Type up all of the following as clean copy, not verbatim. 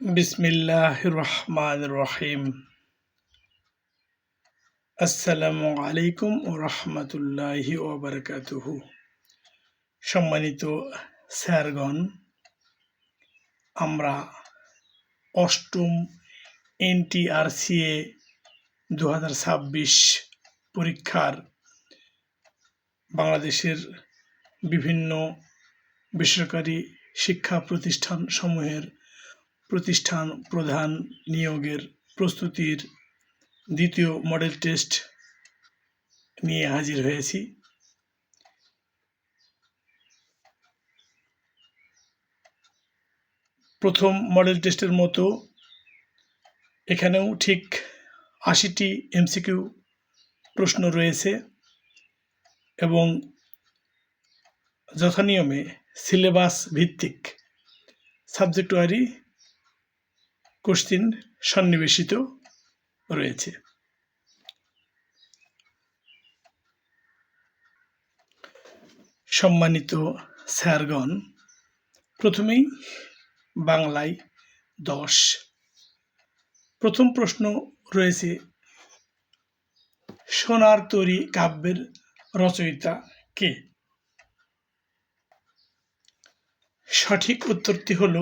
বিসমিল্লাহির রহমানির রহিম। আসসালামু আলাইকুম ও রহমতুল্লাহি ও বারাকাতুহু। সম্মানিত স্যারগণ, আমরা অষ্টম NTRCA 2026 পরীক্ষার বাংলাদেশের বিভিন্ন বেসরকারি শিক্ষা প্রতিষ্ঠান সমূহের প্রতিষ্ঠান প্রধান নিয়োগের প্রস্তুতির দ্বিতীয় মডেল টেস্ট নিয়ে হাজির হয়েছি। প্রথম মডেল টেস্টের মতো এখানেও ঠিক ৮০টি MCQ প্রশ্ন রয়েছে এবং যথানিয়মে সিলেবাস ভিত্তিক সাবজেক্ট ওয়ারি কোশ্চিন সন্নিবেশিত রয়েছে। সম্মানিত স্যারগণ, প্রথমেই বাংলায় 10। প্রথম প্রশ্ন রয়েছে, সোনার তরী কাব্যের রচয়িতা কে? সঠিক উত্তরটি হল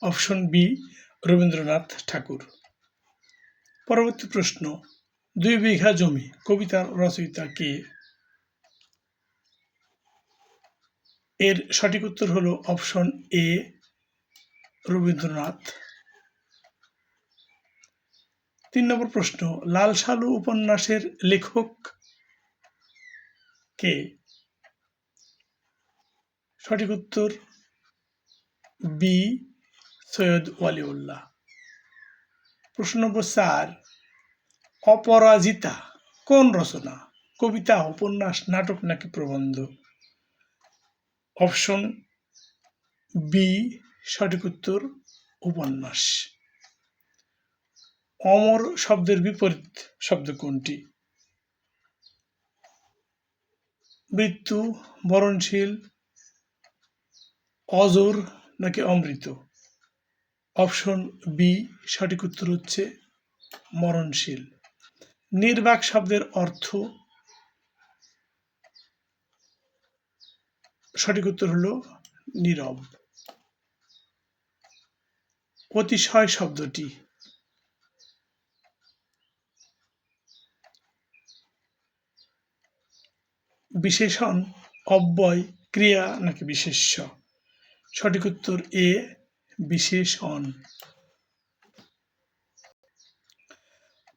অপশন বি, রবীন্দ্রনাথ ঠাকুর। পরবর্তী প্রশ্ন, 2 বিঘা জমি কবিতার রচয়িতা কে? এর সঠিক উত্তর হল অপশন এ, রবীন্দ্রনাথ। 3 নম্বর প্রশ্ন, লাল সালু উপন্যাসের লেখক কে? সঠিক উত্তর বি, সৈয়দ ওয়ালিউল্লাহ। প্রশ্ন নম্বর 4, অপরাজিতা কোন রচনা? কবিতা, উপন্যাস, নাটক নাকি প্রবন্ধ? অপশন বি, সঠিক উত্তর উপন্যাস। অমর শব্দের বিপরীত শব্দ কোনটি? মৃত্যু, মরণশীল, অজর নাকি অমৃত? অপশন বি, সঠিক উত্তর হচ্ছে মরণশীল। নির্বাক শব্দের অর্থ? সঠিক উত্তর হলো নীরব। অতিশয় শব্দটি? বিশেষণ, অব্যয়, ক্রিয়া নাকি বিশেষ্য? সঠিক উত্তর এ, বিশেষণ।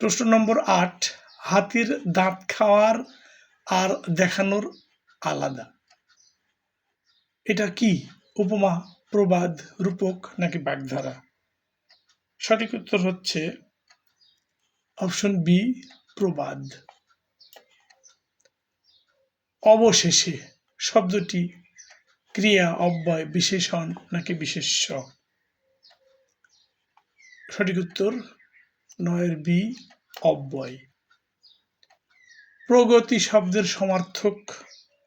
প্রশ্ন নম্বর 8, হাতির দাঁত খাওয়ার আর দেখানোর আলাদা, এটা কি? উপমা, প্রবাদ, রূপক নাকি বাগধারা? সঠিক উত্তর হচ্ছে অপশন বি, প্রবাদ। অবশেষে শব্দটি ক্রিয়া, অব্যয়, বিশেষণ নাকি বিশেষ্য? সঠিক উত্তর 9 বি, অব্যয়। প্রগতি শব্দের সমার্থক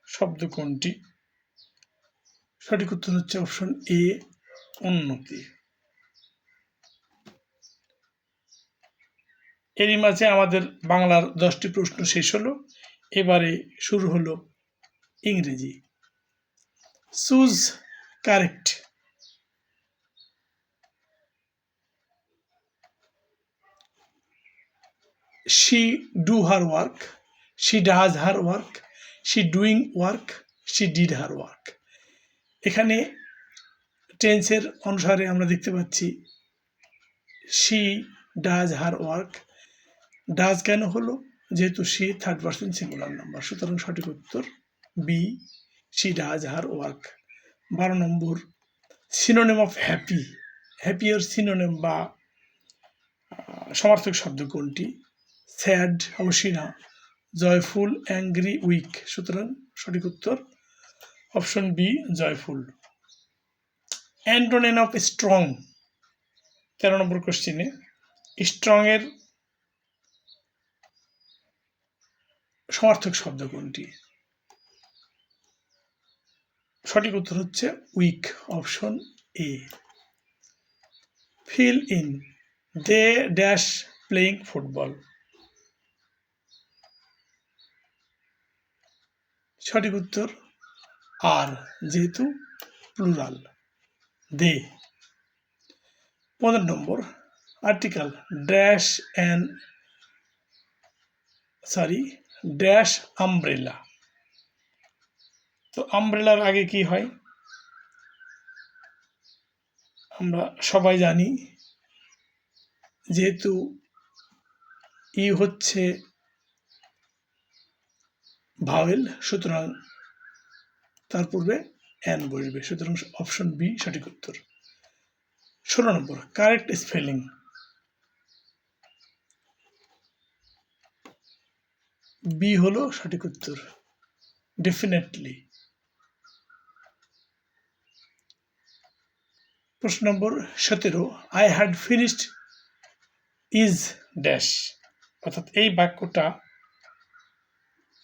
শব্দ কোনটি? সঠিক উত্তর হচ্ছে অপশন এ, উন্নতি। এরই মাঝে আমাদের বাংলার 10টি প্রশ্ন শেষ হলো। এবারে শুরু হলো ইংরেজি। Choose correct. She do her work, she does her work, she doing work, she did her work। এখানে টেন্সের অনুসারে আমরা দেখতে পাচ্ছি she does her work। Does কেন হলো? যেহেতু she third person singular number, সুতরাং সঠিক উত্তর B, she does her work। 12 number, synonym of happy. Happier synonym বা সমার্থক শব্দ কোনটি? স্যাড, অবশ্যই জয়ফুল, অ্যাংরি, উইক। সুতরাং সঠিক উত্তর option B, joyful. Antonym of strong. 13 নম্বর কোশ্চিনে স্ট্রং এর সমার্থক শব্দ কোনটি? সঠিক উত্তর হচ্ছে weak, option A. Fill in they dash playing football. সঠিক উত্তর আর, যেহেতু প্লুরাল দে। 15 নম্বর আর্টিকেল ড্যাশ ড্যাশ আমব্রেলা। তো আমব্রেলার আগে কি হয় আমরা সবাই জানি, যেহেতু ই হচ্ছে ভাওয়েল, সুতরাং তার পূর্বে এন বসবে, সুতরাং অপশন বি সঠিক উত্তর। 16 নম্বর কারেক্ট স্পেলিং। বি হলো সঠিক উত্তর, ডেফিনেটলি। প্রশ্ন number 17 I had finished is dash, অর্থাৎ এই বাক্যটা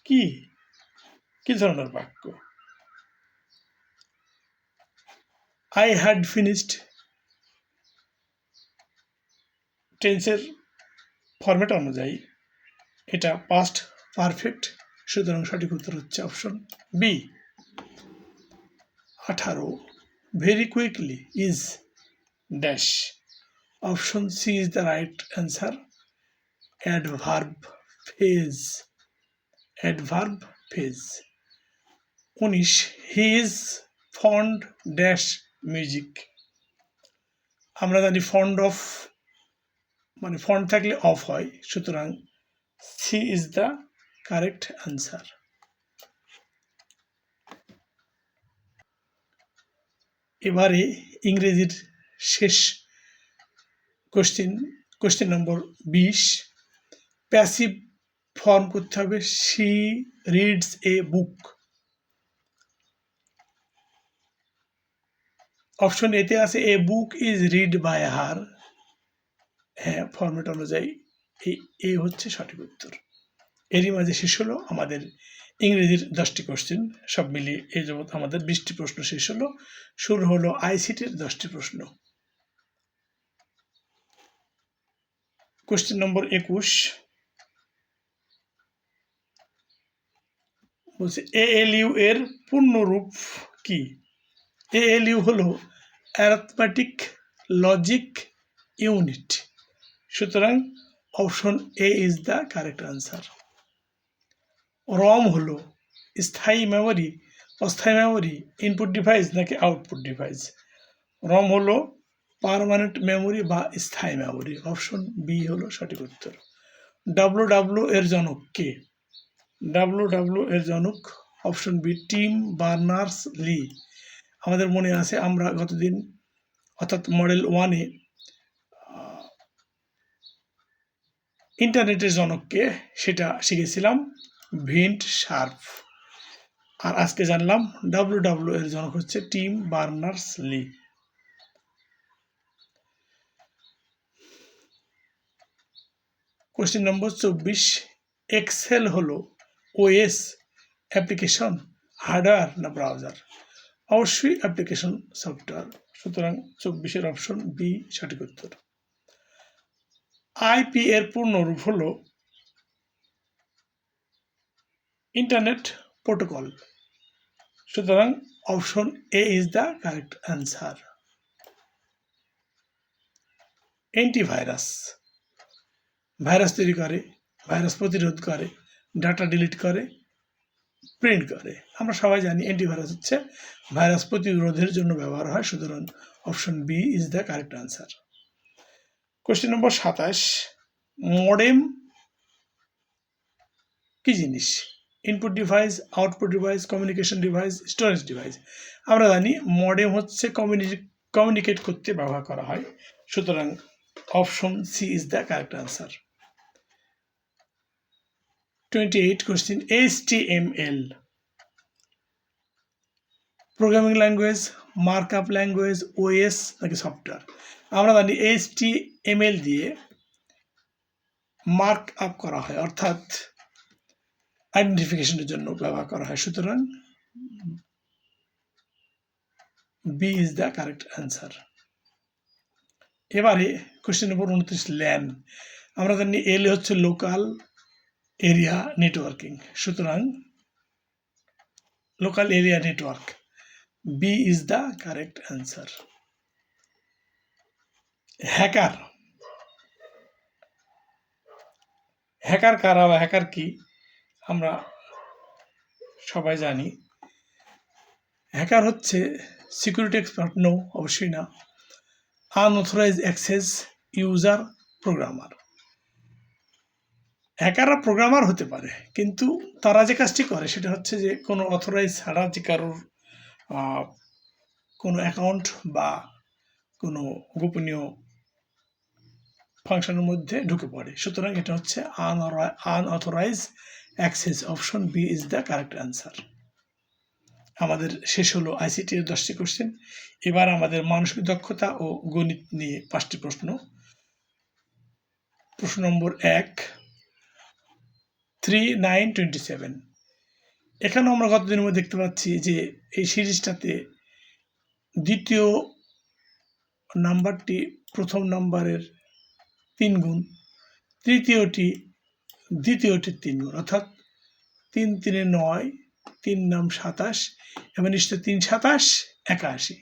কি কি ধরনের বাক্য? আই হ্যাড ফিনিশড টেন্সের ফরম্যাট অনুযায়ী এটা পাস্ট পারফেক্ট, সুতরাং সঠিক উত্তর হচ্ছে option B. 18 very quickly is dash, option C is the right answer, adverb phrase. Adverb phrase. 19 he is fond dash music. আমরা জানি ফন্ড অফ মানে ফন্ড থাকলে অফ হয়, সুতরাং C is the correct answer. এবারে ইংরেজির শেষ কোশ্চেন নম্বর 20 প্যাসিভ ফর্ম করতে হবে she reads a book. Option এতে আছে a book is read by her. হ্যাঁ, ফরম্যাট অনুযায়ী এ হচ্ছে সঠিক উত্তর। এরই মাঝে শেষ হলো আমাদের ইংরেজির 10টি কোশ্চেন, সব মিলিয়ে এই জগৎ আমাদের 20টি প্রশ্ন শেষ হলো। শুরু হলো আইসিটির 10টি প্রশ্ন। কোশ্চেন নম্বর 21 বলছে এএলইউ এর পূর্ণ রূপ কি? এএলইউ হলো অ্যারিথমেটিক লজিক ইউনিট, সুতরাং option A is the correct answer. ROM হলো স্থায়ী মেমোরি, অস্থায়ী মেমোরি, ইনপুট ডিভাইস নাকি আউটপুট ডিভাইস? রম হলো পার্মানেন্ট মেমোরি বা স্থায়ী মেমোরি, অপশন বি হলো সঠিক উত্তর। ডাব্লু এর জনক কে? ডাব্লু এর জনক option B Tim Berners Lee. আমাদের মনে আছে আমরা গতদিন অর্থাৎ মডেল 1-এ ইন্টারনেটের জনককে সেটা শিখেছিলাম ভিন্ট শার্প, আর আজকে জানলাম ডাব্লু এর জনক হচ্ছে Tim Berners Lee. Question number 24 Excel হলো ওএস অ্যাপ্লিকেশন, হার্ডওয়্যার না ব্রাউজার? অবশ্যই অ্যাপ্লিকেশন সফটওয়্যার, সুতরাং 24-এর অপশন বি সঠিক উত্তর। আইপি এর পূর্ণ রূপ হলো ইন্টারনেট প্রোটোকল, সুতরাং option A is the correct answer. Antivirus virus তৈরি করে, ভাইরাস প্রতিরোধ করে, ডাটা ডিলিট করে, প্রিন্ট করে। আমরা সবাই জানি অ্যান্টিভাইরাস হচ্ছে ভাইরাস প্রতিরোধের জন্য ব্যবহার হয়, সুতরাং option B is the correct answer. Question number 27 modem কি জিনিস? Input device, output device, communication device, storage device? আমরা জানি মডেম হচ্ছে কমিউনিকেট করতে ব্যবহার করা হয়, সুতরাং option C is the correct answer. 28 question HTML programming language, markup language, OS নাকি সফটওয়্যার? আমরা জানি HTML দিয়ে মার্ক আপ করা হয়, অর্থাৎ আইডেন্টিফিকেশনের জন্য ব্যবহার করা হয়, সুতরাং B is the correct answer. এবারে কোশ্চেন নম্বর 29 ল্যান। আমরা জানি এল হচ্ছে লোকাল এরিয়া নেটওয়ার্কিং, সুতরাং local area network, B is the correct answer. Hacker, hacker কারা বা হ্যাকার কি আমরা সবাই জানি। হ্যাকার হচ্ছে সিকিউরিটি এক্সপার্ট, নো অবশ্যই না। Unauthorise access user programmer. হ্যাকাররা প্রোগ্রামার হতে পারে, কিন্তু তারা যে কাজটি করে সেটা হচ্ছে যে কোনো অথরাইজ ছাড়া যে কারোর কোনো অ্যাকাউন্ট বা কোনো গোপনীয় ফাংশনের মধ্যে ঢুকে পড়ে, সুতরাং এটা হচ্ছে unauthorised access. Option B is the correct answer. আমাদের শেষ হলো আইসিটি এর 10টি কোশ্চেন। এবার আমাদের মানসিক দক্ষতা ও গণিত নিয়ে 5টি প্রশ্ন। প্রশ্ন নম্বর 1, 3, 9, 27। এখানেও আমরা গতদিনের মধ্যে দেখতে পাচ্ছি যে এই সিরিজটাতে দ্বিতীয় নাম্বারটি প্রথম নাম্বারের 3 গুণ, তৃতীয়টি দ্বিতীয়টির 3 গুণ, অর্থাৎ 3 3 9, 3 নাম 27 এবং নিশ্চয় 3 27 81,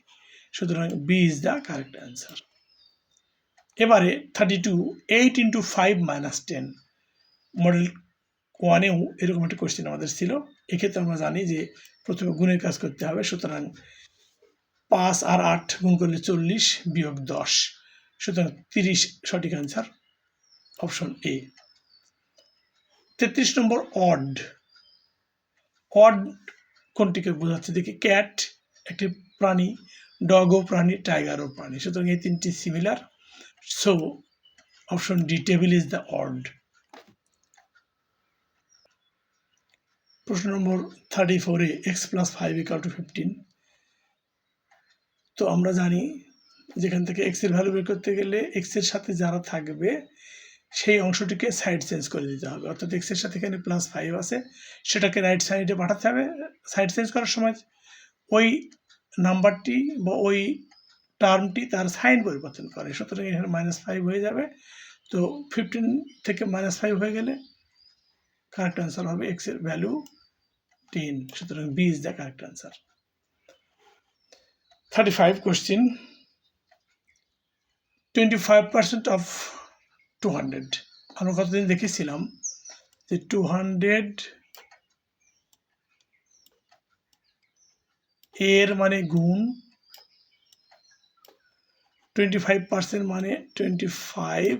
সুতরাং B is the correct answer. এবারে 32, 8 × 5 - 10। মডেল 1-এও এরকম একটা কোশ্চেন আমাদের ছিল। এক্ষেত্রে আমরা জানি যে প্রথমে গুণের কাজ করতে হবে, সুতরাং 5 আর 8 গুণ করলে 40 বিয়োগ 10, সুতরাং 30 সঠিক অ্যান্সার, অপশন এ। 33 নম্বর অড। অড কোনটিকে বোঝাচ্ছে দেখি? ক্যাট একটি প্রাণী, ডগও প্রাণী, টাইগারও প্রাণী, সুতরাং এই 3টি similar, so option D, table is the odd. প্রশ্ন নম্বর 34-এ x + 5 = 15। তো আমরা জানি যেখান থেকে x এর ভ্যালু বের করতে গেলে x এর সাথে যারা থাকবে সেই অংশটিকে সাইড চেঞ্জ করে দিতে হবে, অর্থাৎ x এর সাথে এখানে +5 আছে, সেটাকে রাইট সাইডে পাঠাতে হবে। সাইড চেঞ্জ করার সময় ওই নাম্বারটি বা ওই টার্মটি তার সাইন পরিবর্তন করে, সুতরাং এখানে -5 হয়ে যাবে। তো 15 থেকে -5 হয়ে গেলে কারেক্ট অ্যান্সার হবে x এর ভ্যালু 10, সুতরাং B is the correct answer. 35 question. 25% of 200। আমরা কতদিন দেখেছিলাম যে 200 এর মানে গুণ, 25% মানে 25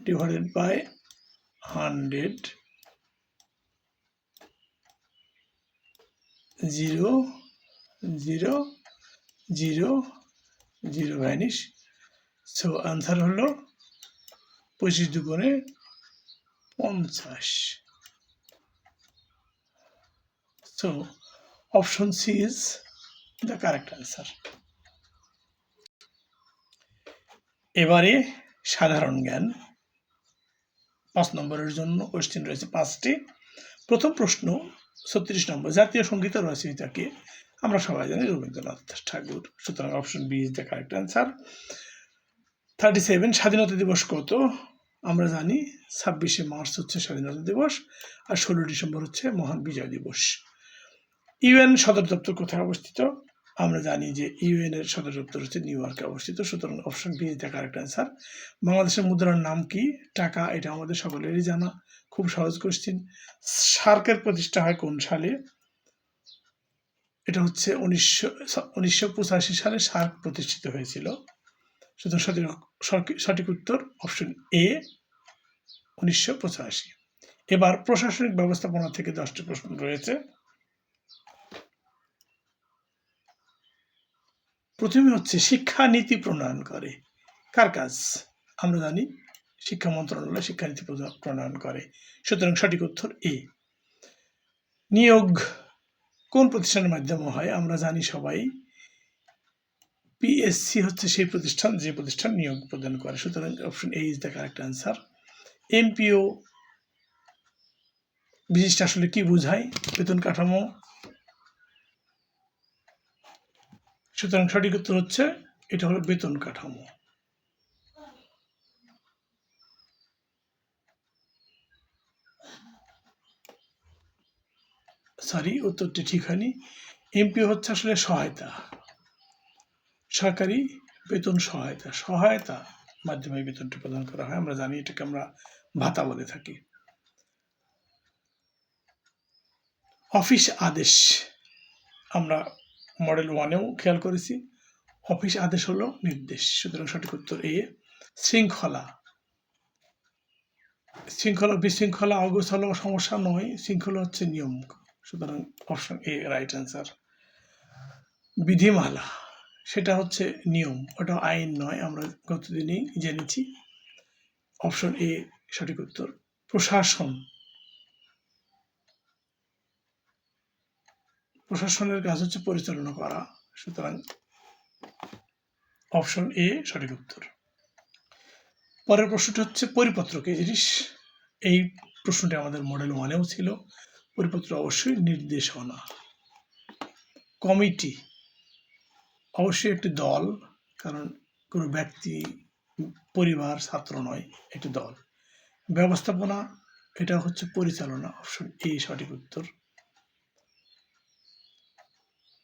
divided by 100, 0 0 0 0 vanish. So answer হলো 25 দুগুণে 50। So option C is the correct answer. এবারে সাধারণ জ্ঞান 5 নম্বরের জন্য কোশ্চেন রয়েছে 5টি। প্রথম প্রশ্ন 36 নম্বর, জাতীয় সঙ্গীতের রচয়িতাকে? আমরা সবাই জানি রবীন্দ্রনাথ ঠাকুর, সুতরাং option B is the correct answer. 37, স্বাধীনতা দিবস কত? আমরা জানি 26শে মার্চ হচ্ছে স্বাধীনতা দিবস, আর 16 ডিসেম্বর হচ্ছে মহান বিজয় দিবস। ইউএন সদর দপ্তর কোথায় অবস্থিত? আমরা জানি যে ইউএন এর সদর দপ্তর হচ্ছে নিউ ইয়র্কে অবস্থিত, সুতরাং option B is the correct answer. বাংলাদেশের মুদ্রার নাম কি? টাকা, এটা আমাদের সকলেরই জানা, খুব সহজ কোশ্চেন। সার্কের প্রতিষ্ঠা হয় কোন সালে? এটা হচ্ছে 1985 সালে সার্ক প্রতিষ্ঠিত হয়েছিল, সুতরাং সঠিক উত্তর অপশন এ, 1985। এবার প্রশাসনিক ব্যবস্থাপনা থেকে 10টি প্রশ্ন রয়েছে। প্রথমে হচ্ছে শিক্ষানীতি প্রণয়ন করে, কার কাজ? আমরা জানি শিক্ষা মন্ত্রণালয় শিক্ষানীতি প্রণয়ন করে, সুতরাং সঠিক উত্তর এ। নিয়োগ কোন প্রতিষ্ঠানের মাধ্যমে হয়? আমরা জানি সবাই পিএসসি হচ্ছে সেই প্রতিষ্ঠান যে প্রতিষ্ঠান নিয়োগ প্রদান করে, সুতরাং option A is the correct answer. MPO জিনিসটা আসলে কি বোঝায়? বেতন কাঠামো সুতরাং সঠিক উত্তর হচ্ছে এটা হলো বেতন কাঠামো। সরি, উত্তরটি ঠিক হয়নি। এমপি হচ্ছে আসলে সহায়তা, সরকারি বেতন সহায়তা মাধ্যমে বেতনটি প্রদান করা হয়। আমরা জানি এটাকে আমরা ভাতা বলে থাকি। অফিস আদেশ আমরা মডেল 1-এও খেয়াল করেছি। অফিস আদেশ হলো নির্দেশ, সুতরাং সঠিক উত্তর এ। শৃঙ্খলা বিশৃঙ্খলা অগোছালো সমস্যা নয়, শৃঙ্খলা হচ্ছে নিয়ম, সুতরাং অপশন এ রাইট অ্যান্সার। বিধিমালা সেটা হচ্ছে নিয়ম, ওটা আইন নয়, আমরা গতদিনই জেনেছি। অপশন এ সঠিক উত্তর। প্রশাসনের কাজ হচ্ছে পরিচালনা করা, সুতরাং অপশন এ সঠিক উত্তর। পরের প্রশ্নটি হচ্ছে পরিপত্র কি জিনিস। এই প্রশ্নটি আমাদের মডেল 1-এও ছিল। পরিপত্র অবশ্যই নির্দেশনা। কমিটি অবশ্যই একটি দল, কারণ কোনো ব্যক্তি পরিবার ছাত্র নয়, একটি দল। ব্যবস্থাপনা এটা হচ্ছে পরিচালনা, অপশন এ সঠিক উত্তর।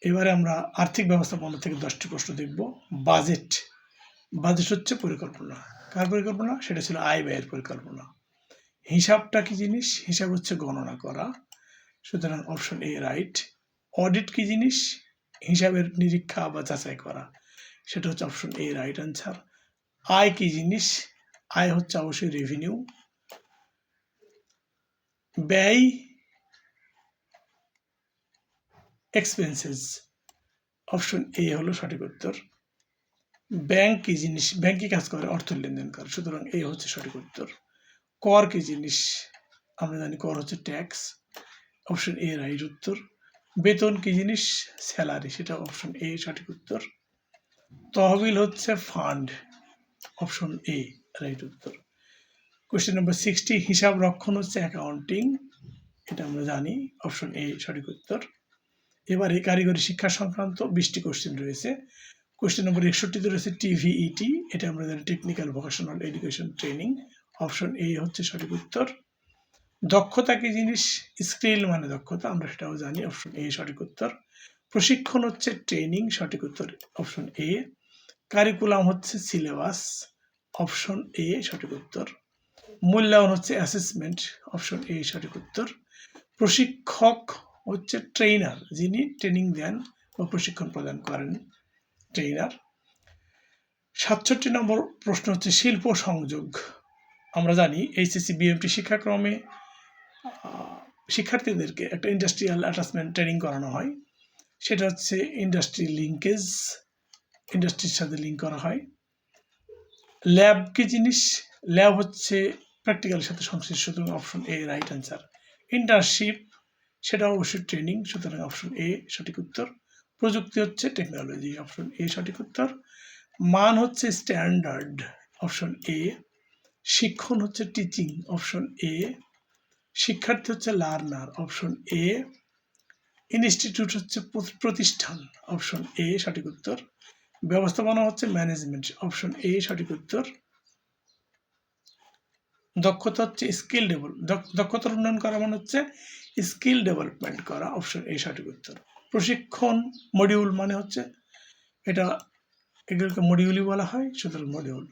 এবারে আমরা আর্থিক ব্যবস্থাপনা থেকে 10টি প্রশ্ন দেখব। বাজেট হচ্ছে পরিকল্পনা। কার পরিকল্পনা? সেটা ছিল আয় ব্যয়ের পরিকল্পনা। হিসাবটা কি জিনিস? হিসাব হচ্ছে গণনা করা, সুতরাং অপশন এ রাইট। অডিট কি জিনিস? হিসাবের নিরীক্ষা বা যাচাই করা, সেটা হচ্ছে অপশন এ রাইট অ্যান্সার। আয় কি জিনিস? আয় হচ্ছে অবশ্যই রেভিনিউ। ব্যয় এক্সপেন্সেস, অপশন এ হলো সঠিক উত্তর। ব্যাংক কি জিনিস? ব্যাংক কি কাজ করে? অর্থ লেনদেন করে, সুতরাং এ হচ্ছে সঠিক উত্তর। কর কি জিনিস? আমরা জানি কর হচ্ছে ট্যাক্স, অপশন এ রাইট উত্তর। বেতন কি জিনিস? স্যালারি, সেটা অপশন এ সঠিক উত্তর। তহবিল হচ্ছে ফান্ড, অপশন এ রাইট উত্তর। কোয়েশ্চেন নাম্বার 60, হিসাব রক্ষণ হচ্ছে অ্যাকাউন্টিং, এটা আমরা জানি, অপশন এ সঠিক উত্তর। এবারে কারিগরি শিক্ষা সংক্রান্ত 20টি কোয়েশ্চেন রয়েছে। কোয়েশ্চেন নম্বর 61 রয়েছে টিভিইটি, এটা আমরা জানি technical vocational education training, option A হচ্ছে সঠিক উত্তর। দক্ষতা কি জিনিস? স্কিল মানে দক্ষতা, আমরা সেটাও জানি, অপশন এ সঠিক উত্তর। প্রশিক্ষণ হচ্ছে ট্রেনিং, সঠিক উত্তর অপশন এ। কারিকুলাম হচ্ছে সিলেবাস, অপশন এ সঠিক উত্তর। মূল্যায়ন হচ্ছে অ্যাসেসমেন্ট, অপশন এ সঠিক উত্তর। প্রশিক্ষক হচ্ছে ট্রেইনার, যিনি ট্রেনিং দেন বা প্রশিক্ষণ প্রদান করেন, ট্রেইনার। 67 নম্বর প্রশ্ন হচ্ছে শিল্প সংযোগ। আমরা জানি এইচএসসি বিএমটি শিক্ষাক্রমে শিক্ষার্থীদেরকে একটা ইন্ডাস্ট্রিয়াল অ্যাটাচমেন্ট ট্রেনিং করানো হয়, সেটা হচ্ছে ইন্ডাস্ট্রি লিঙ্কেজ, ইন্ডাস্ট্রির সাথে লিঙ্ক করা হয়। ল্যাব কি জিনিস? ল্যাব হচ্ছে প্র্যাকটিক্যালের সাথে সংশ্লিষ্ট, সুতরাং অপশন এ রাইট অ্যান্সার। ইন্টার্নশিপ সেটা অবশ্যই ট্রেনিং, সুতরাং অপশন এ সঠিক উত্তর। প্রযুক্তি হচ্ছে টেকনোলজি, অপশন এ সঠিক উত্তর। মান হচ্ছে স্ট্যান্ডার্ড, অপশন এ। শিক্ষণ হচ্ছে টিচিং, অপশন এ। শিক্ষার্থী হচ্ছে লার্নার, অপশন এ। ইনস্টিটিউট হচ্ছে প্রতিষ্ঠান, অপশন এ সঠিক উত্তর। ব্যবস্থাপনা হচ্ছে ম্যানেজমেন্ট, অপশন এ সঠিক উত্তর। দক্ষতা হচ্ছে স্কিল দক্ষতার উন্নয়ন করা মানে হচ্ছে স্কিল ডেভেলপমেন্ট করা, অপশন এ সঠিক উত্তর। প্রশিক্ষণ মডিউল মানে হচ্ছে এটা, এগুলোকে মডিউলই বলা হয়, সুতরাং মডিউল।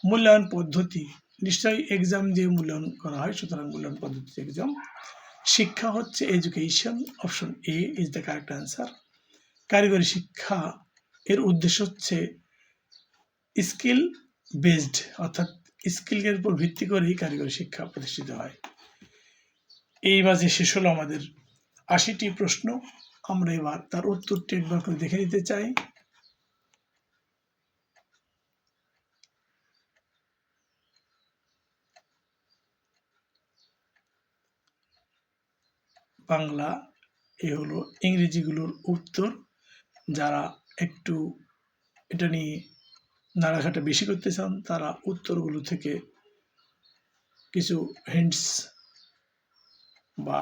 মূল্যায়ন পদ্ধতি নিশ্চয়ই এক্সাম দিয়ে মূল্যায়ন করা হয়, সুতরাং মূল্যায়ন পদ্ধতি এক্সাম। শিক্ষা হচ্ছে education, option A is the correct answer. কারিগরি শিক্ষা এর উদ্দেশ্য হচ্ছে স্কিল বেসড, অর্থাৎ স্কিলের উপর ভিত্তি করেই কারিগরি শিক্ষা প্রতিষ্ঠিত হয়। এই মাঝে শেষ হলো আমাদের 80টি প্রশ্ন। আমরা এবার তার উত্তরটি একবার করে দেখে নিতে চাই। বাংলা এ হলো, ইংরেজিগুলোর উত্তর। যারা একটু এটা নিয়ে নাড়াঘাটা বেশি করতে চান, তারা উত্তরগুলো থেকে কিছু হিন্টস বা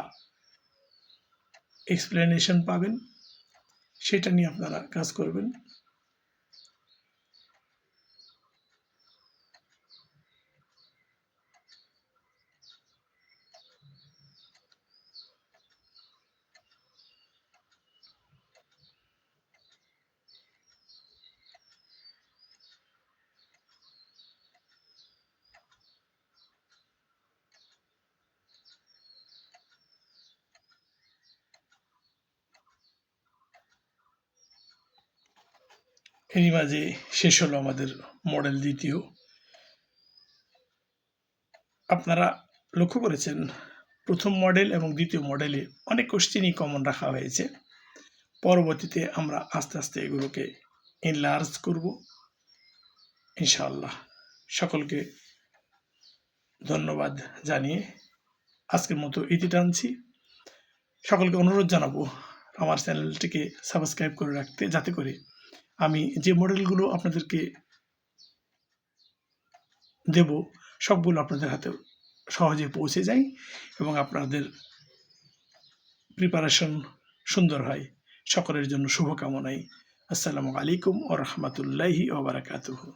এক্সপ্লেনেশন পাবেন, সেটা নিয়ে আপনারা কাজ করবেন। এরই মাঝে শেষ হলো আমাদের মডেল দ্বিতীয়। আপনারা লক্ষ্য করেছেন প্রথম মডেল এবং দ্বিতীয় মডেলে অনেক কোশ্চেনই কমন রাখা হয়েছে। পরবর্তীতে আমরা আস্তে আস্তে এগুলোকে এনলার্জ করব ইনশাআল্লাহ। সকলকে ধন্যবাদ জানিয়ে আজকের মতো ইতি টানছি। সকলকে অনুরোধ জানাবো আমার চ্যানেলটিকে সাবস্ক্রাইব করে রাখতে, যাতে করে আমি যে মডেলগুলো আপনাদেরকে দেব সবগুলো আপনাদের হাতে সহজে পৌঁছে যায় এবং আপনাদের প্রিপারেশন সুন্দর হয়। সকলের জন্য শুভকামনাই। আসসালামু আলাইকুম ওয়া রাহমাতুল্লাহি ওয়া বারাকাতুহু।